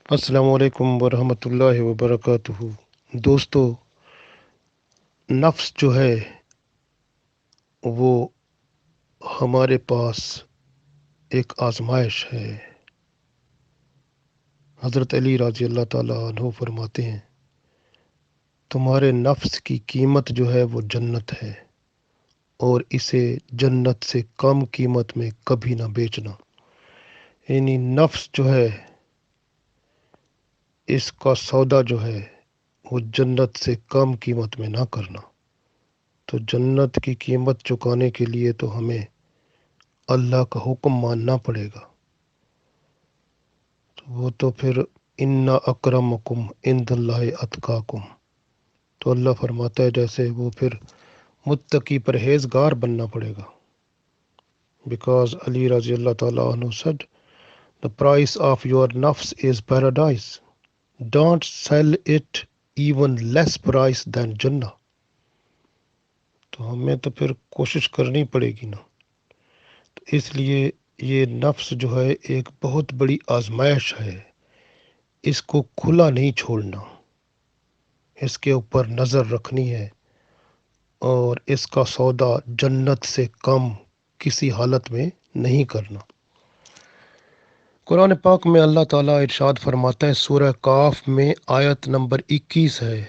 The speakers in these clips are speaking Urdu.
السلام علیکم ورحمۃ اللہ وبرکاتہ۔ دوستو، نفس جو ہے وہ ہمارے پاس ایک آزمائش ہے۔ حضرت علی رضی اللہ تعالیٰ عنہ فرماتے ہیں، تمہارے نفس کی قیمت جو ہے وہ جنت ہے، اور اسے جنت سے کم قیمت میں کبھی نہ بیچنا۔ یعنی نفس جو ہے، اس کا سودا جو ہے وہ جنت سے کم قیمت میں نہ کرنا۔ تو جنت کی قیمت چکانے کے لیے تو ہمیں اللہ کا حکم ماننا پڑے گا۔ تو وہ تو پھر ان اکرمکم عند اللہ اتقاکم، تو اللہ فرماتا ہے جیسے وہ پھر متقی پرہیزگار بننا پڑے گا۔ بیکاز علی رضی اللہ تعالیٰ عنہ said, the price of your nafs is paradise. Don't sell it even less price than Jannah. تو ہمیں تو پھر کوشش کرنی پڑے گی نا۔ تو اس لیے یہ نفس جو ہے ایک بہت بڑی آزمائش ہے، اس کو کھلا نہیں چھوڑنا، اس کے اوپر نظر رکھنی ہے، اور اس کا سودا جنت سے کم کسی حالت میں نہیں کرنا۔ قرآن پاک میں اللہ تعالیٰ ارشاد فرماتا ہے، سورہ کاف میں آیت نمبر 21 ہے،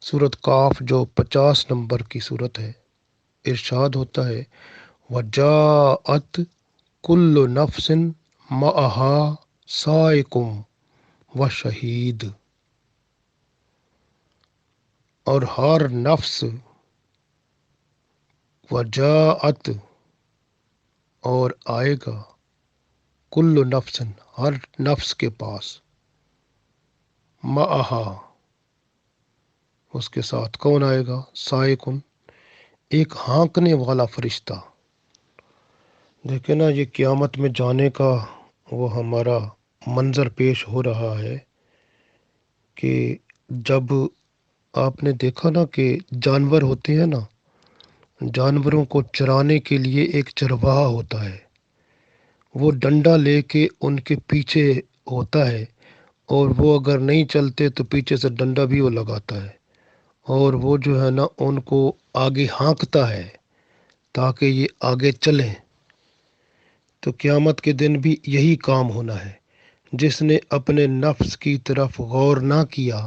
سورۃ کاف جو 50 نمبر کی سورت ہے۔ ارشاد ہوتا ہے، وَجَاءَتْ كُلُّ نَفْسٍ مَعَهَا سَائِقٌ وَشَهِيدٌ، اور ہر نفس، وجاءت اور آئے گا، کل نفس ہر نفس کے پاس، معہا اس کے ساتھ کون آئے گا، سائقن ایک ہانکنے والا فرشتہ۔ دیکھیں نا، یہ قیامت میں جانے کا وہ ہمارا منظر پیش ہو رہا ہے کہ جب آپ نے دیکھا نا کہ جانور ہوتے ہیں نا، جانوروں کو چرانے کے لیے ایک چرواہا ہوتا ہے، وہ ڈنڈا لے کے ان کے پیچھے ہوتا ہے، اور وہ اگر نہیں چلتے تو پیچھے سے ڈنڈا بھی وہ لگاتا ہے، اور وہ جو ہے نا ان کو آگے ہانکتا ہے تاکہ یہ آگے چلیں۔ تو قیامت کے دن بھی یہی کام ہونا ہے۔ جس نے اپنے نفس کی طرف غور نہ کیا،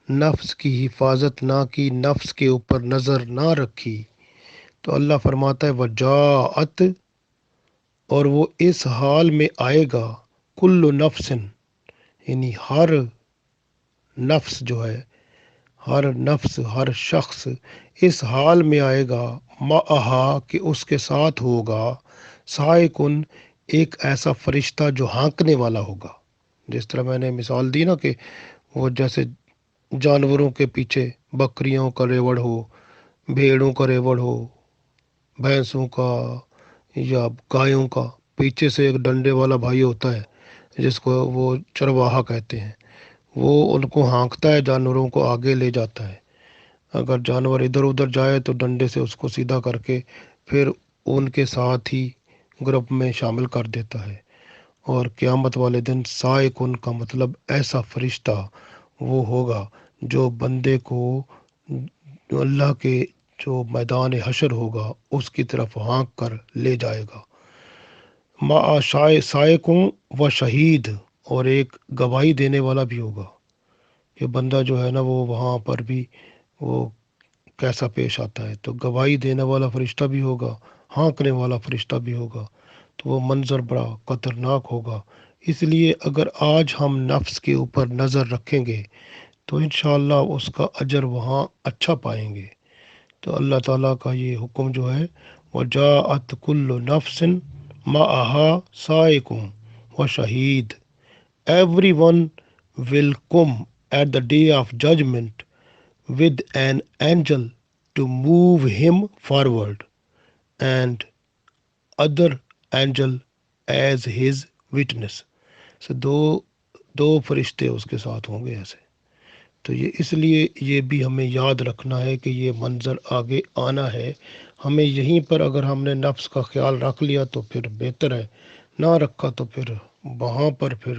نفس کی حفاظت نہ کی، نفس کے اوپر نظر نہ رکھی، تو اللہ فرماتا ہے وجاءت، اور وہ اس حال میں آئے گا، کل نفس یعنی ہر نفس جو ہے، ہر نفس، ہر شخص اس حال میں آئے گا، معہا کہ اس کے ساتھ ہوگا، سائقن ایک ایسا فرشتہ جو ہانکنے والا ہوگا۔ جس طرح میں نے مثال دی نا کہ وہ جیسے جانوروں کے پیچھے بکریوں کا ریوڑ ہو، بھیڑوں کا ریوڑ ہو، بھینسوں کا یا گایوں کا، پیچھے سے ایک ڈنڈے والا بھائی ہوتا ہے جس کو وہ چرواہا کہتے ہیں، وہ ان کو ہانکتا ہے، جانوروں کو آگے لے جاتا ہے۔ اگر جانور ادھر ادھر جائے تو ڈنڈے سے اس کو سیدھا کر کے پھر ان کے ساتھ ہی گروپ میں شامل کر دیتا ہے۔ اور قیامت والے دن سائقن کا مطلب ایسا فرشتہ وہ ہوگا جو بندے کو اللہ کے جو میدان حشر ہوگا اس کی طرف ہانک کر لے جائے گا۔ مع سائقوں و شہید، اور ایک گواہی دینے والا بھی ہوگا کہ بندہ جو ہے نا وہ وہاں پر بھی وہ کیسا پیش آتا ہے۔ تو گواہی دینے والا فرشتہ بھی ہوگا، ہانکنے والا فرشتہ بھی ہوگا، تو وہ منظر بڑا خطرناک ہوگا۔ اس لیے اگر آج ہم نفس کے اوپر نظر رکھیں گے تو انشاءاللہ اس کا اجر وہاں اچھا پائیں گے۔ تو اللہ تعالیٰ کا یہ حکم جو ہے، وَجَاءَتْ كُلُّ نَفْسٍ مَعَهَا سَائِقٌ وَشَهِيدٌ، everyone will come at the day of judgment with an angel to move him forward and other angel as his witness. So دو فرشتے اس کے ساتھ ہوں گے ایسے۔ تو یہ اس لیے یہ بھی ہمیں یاد رکھنا ہے کہ یہ منظر آگے آنا ہے۔ ہمیں یہیں پر اگر ہم نے نفس کا خیال رکھ لیا تو پھر بہتر ہے، نہ رکھا تو پھر وہاں پر پھر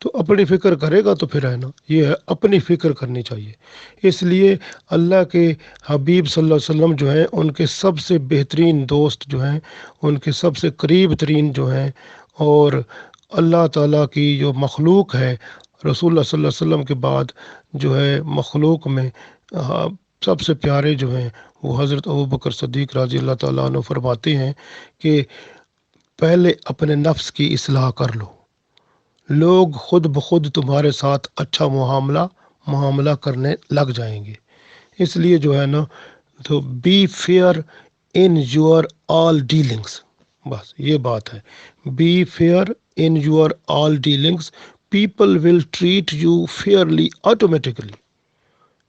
تو اپنی فکر کرے گا تو پھر ہے نا، یہ ہے اپنی فکر کرنی چاہیے۔ اس لیے اللہ کے حبیب صلی اللہ علیہ وسلم جو ہیں، ان کے سب سے بہترین دوست جو ہیں، ان کے سب سے قریب ترین جو ہیں، اور اللہ تعالیٰ کی جو مخلوق ہے، رسول اللہ صلی اللہ علیہ وسلم کے بعد جو ہے مخلوق میں سب سے پیارے جو ہیں، وہ حضرت ابوبکر صدیق رضی اللہ تعالیٰ عنہ فرماتے ہیں کہ پہلے اپنے نفس کی اصلاح کر لو، لوگ خود بخود تمہارے ساتھ اچھا معاملہ کرنے لگ جائیں گے۔ اس لیے جو ہے نا، تو be fair in your all dealings, بس یہ بات ہے، be fair in your all dealings, people will treat you fairly automatically,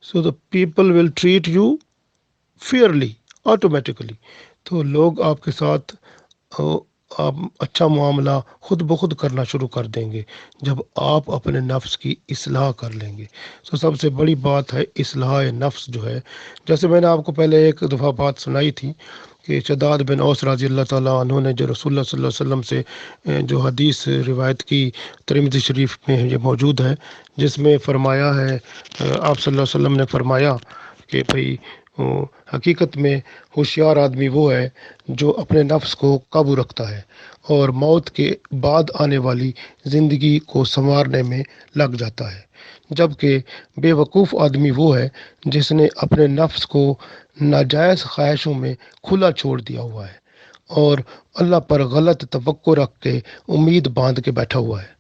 so the people will treat you fairly automatically, تو لوگ آپ کے ساتھ آپ اچھا معاملہ خود بخود کرنا شروع کر دیں گے جب آپ اپنے نفس کی اصلاح کر لیں گے۔ تو سب سے بڑی بات ہے اصلاح نفس جو ہے، جیسے میں نے آپ کو پہلے ایک دفعہ بات سنائی تھی کہ شداد بن اوس رضی اللہ تعالیٰ عنہ نے جو رسول اللہ صلی اللہ علیہ وسلم سے جو حدیث روایت کی، ترمذی شریف میں یہ موجود ہے، جس میں فرمایا ہے، آپ صلی اللہ علیہ وسلم نے فرمایا کہ بھئی حقیقت میں ہوشیار آدمی وہ ہے جو اپنے نفس کو قابو رکھتا ہے اور موت کے بعد آنے والی زندگی کو سنوارنے میں لگ جاتا ہے، جبکہ بے وقوف آدمی وہ ہے جس نے اپنے نفس کو ناجائز خواہشوں میں کھلا چھوڑ دیا ہوا ہے اور اللہ پر غلط توقع رکھ کے امید باندھ کے بیٹھا ہوا ہے۔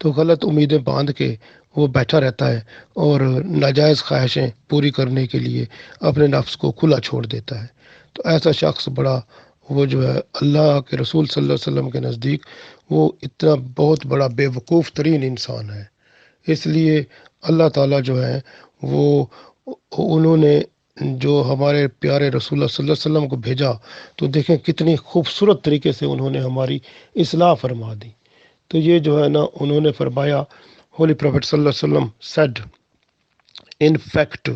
تو غلط امیدیں باندھ کے وہ بیٹھا رہتا ہے اور ناجائز خواہشیں پوری کرنے کے لیے اپنے نفس کو کھلا چھوڑ دیتا ہے۔ تو ایسا شخص بڑا، وہ جو ہے اللہ کے رسول صلی اللہ علیہ وسلم کے نزدیک وہ اتنا بہت بڑا بے وقوف ترین انسان ہے۔ اس لیے اللہ تعالیٰ جو ہے وہ انہوں نے جو ہمارے پیارے رسول اللہ صلی اللہ علیہ وسلم کو بھیجا، تو دیکھیں کتنی خوبصورت طریقے سے انہوں نے ہماری اصلاح فرما دی۔ تو یہ جو ہے نا، انہوں نے فرمایا، ہولی پروفٹ صلی اللہ علیہ وسلم said, in fact,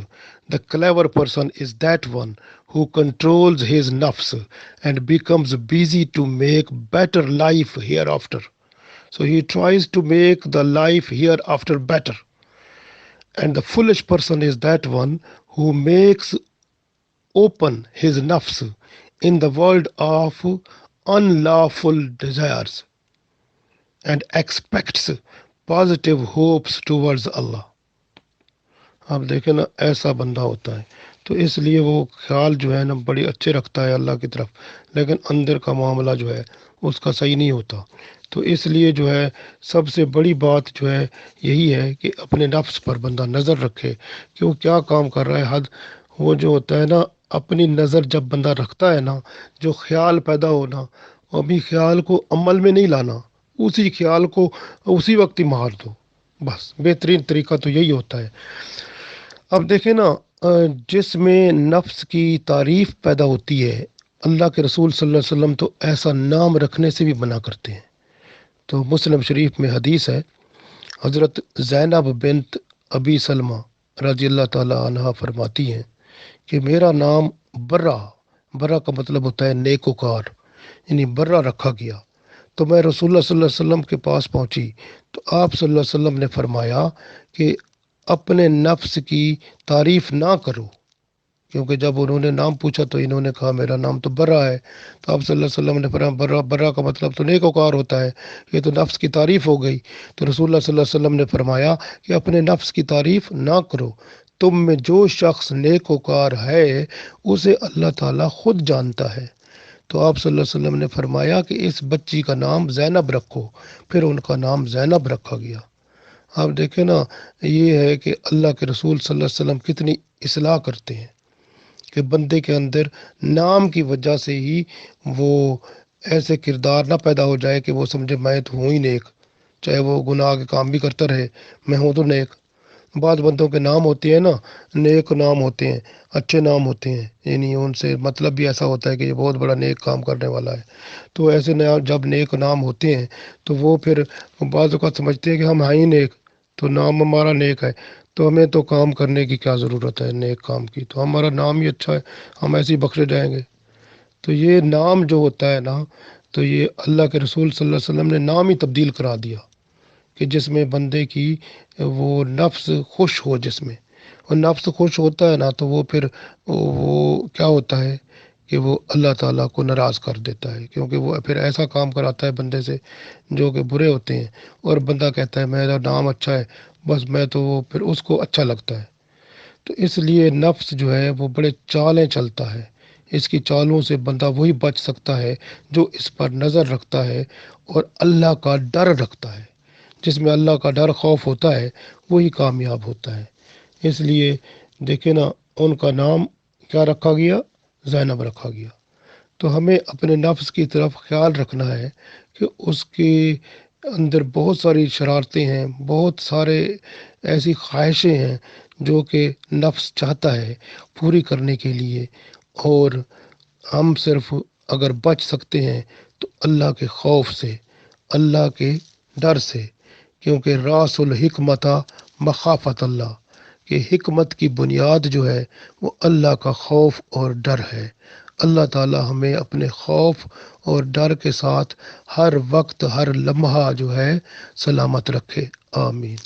the clever person is that one who controls his nafs and becomes busy to make better life hereafter. So he tries to make the life hereafter better. And the foolish person is that one who makes open his nafs in the world of unlawful desires and expects positive hopes towards Allah. آپ دیکھیں نا، ایسا بندہ ہوتا ہے تو اس لیے وہ خیال جو ہے نا بڑی اچھے رکھتا ہے اللہ کی طرف، لیکن اندر کا معاملہ جو ہے اس کا صحیح نہیں ہوتا۔ تو اس لیے جو ہے سب سے بڑی بات جو ہے یہی ہے کہ اپنے نفس پر بندہ نظر رکھے کہ وہ کیا کام کر رہا ہے۔ وہ جو ہوتا ہے نا، اپنی نظر جب بندہ رکھتا ہے نا، جو خیال پیدا ہونا، ابھی خیال کو عمل میں نہیں لانا، اسی خیال کو اسی وقت ہی مار دو، بس بہترین طریقہ تو یہی ہوتا ہے۔ اب دیکھیں نا، جس میں نفس کی تعریف پیدا ہوتی ہے، اللہ کے رسول صلی اللہ علیہ وسلم تو ایسا نام رکھنے سے بھی منع کرتے ہیں۔ تو مسلم شریف میں حدیث ہے، حضرت زینب بنت ابی سلمہ رضی اللہ تعالی عنہ فرماتی ہیں کہ میرا نام برہ کا مطلب ہوتا ہے نیکوکار، یعنی برہ رکھا گیا۔ تو میں رسول اللہ صلی اللہ علیہ وسلم کے پاس پہنچی تو آپ صلی اللہ علیہ وسلم نے فرمایا کہ اپنے نفس کی تعریف نہ کرو، کیونکہ جب انہوں نے نام پوچھا تو انہوں نے کہا میرا نام تو برہ ہے، تو آپ صلی اللہ علیہ وسلم نے فرمایا برہ کا مطلب تو نیکوکار ہوتا ہے، یہ تو نفس کی تعریف ہو گئی۔ تو رسول اللہ صلی اللہ علیہ وسلم نے فرمایا کہ اپنے نفس کی تعریف نہ کرو، تم میں جو شخص نیکوکار ہے اسے اللہ تعالیٰ خود جانتا ہے۔ تو آپ صلی اللہ علیہ وسلم نے فرمایا کہ اس بچی کا نام زینب رکھو، پھر ان کا نام زینب رکھا گیا۔ آپ دیکھیں نا، یہ ہے کہ اللہ کے رسول صلی اللہ علیہ وسلم کتنی اصلاح کرتے ہیں کہ بندے کے اندر نام کی وجہ سے ہی وہ ایسے کردار نہ پیدا ہو جائے کہ وہ سمجھے میں تو ہوں ہی نیک، چاہے وہ گناہ کے کام بھی کرتا رہے، میں ہوں تو نیک۔ بعض بندوں کے نام ہوتے ہیں نا، نیک نام ہوتے ہیں، اچھے نام ہوتے ہیں، یعنی ان سے مطلب بھی ایسا ہوتا ہے کہ یہ بہت بڑا نیک کام کرنے والا ہے۔ تو ایسے جب نیک نام ہوتے ہیں تو وہ پھر بعض اوقات سمجھتے ہیں کہ ہم ہیں ہی نیک، تو نام ہمارا نیک ہے، تو ہمیں تو کام کرنے کی کیا ضرورت ہے نیک کام کی، تو ہمارا نام ہی اچھا ہے، ہم ایسے ہی بخشے جائیں گے۔ تو یہ نام جو ہوتا ہے نا، تو یہ اللہ کے رسول صلی اللہ علیہ وسلم نے نام ہی تبدیل کرا دیا کہ جس میں بندے کی وہ نفس خوش ہو، جس میں اور نفس خوش ہوتا ہے نا تو وہ پھر وہ کیا ہوتا ہے کہ وہ اللہ تعالیٰ کو ناراض کر دیتا ہے، کیونکہ وہ پھر ایسا کام کراتا ہے بندے سے جو کہ برے ہوتے ہیں، اور بندہ کہتا ہے میرا نام اچھا ہے، بس میں تو وہ پھر اس کو اچھا لگتا ہے۔ تو اس لیے نفس جو ہے وہ بڑے چالیں چلتا ہے، اس کی چالوں سے بندہ وہی بچ سکتا ہے جو اس پر نظر رکھتا ہے اور اللہ کا ڈر رکھتا ہے۔ جس میں اللہ کا ڈر خوف ہوتا ہے وہی کامیاب ہوتا ہے۔ اس لیے دیکھیں نا، ان کا نام کیا رکھا گیا؟ زینب رکھا گیا۔ تو ہمیں اپنے نفس کی طرف خیال رکھنا ہے کہ اس کے اندر بہت ساری شرارتیں ہیں، بہت سارے ایسی خواہشیں ہیں جو کہ نفس چاہتا ہے پوری کرنے کے لیے، اور ہم صرف اگر بچ سکتے ہیں تو اللہ کے خوف سے، اللہ کے ڈر سے، کیونکہ راس الحکمت مخافت اللہ، کہ حکمت کی بنیاد جو ہے وہ اللہ کا خوف اور ڈر ہے۔ اللہ تعالی ہمیں اپنے خوف اور ڈر کے ساتھ ہر وقت ہر لمحہ جو ہے سلامت رکھے، آمین۔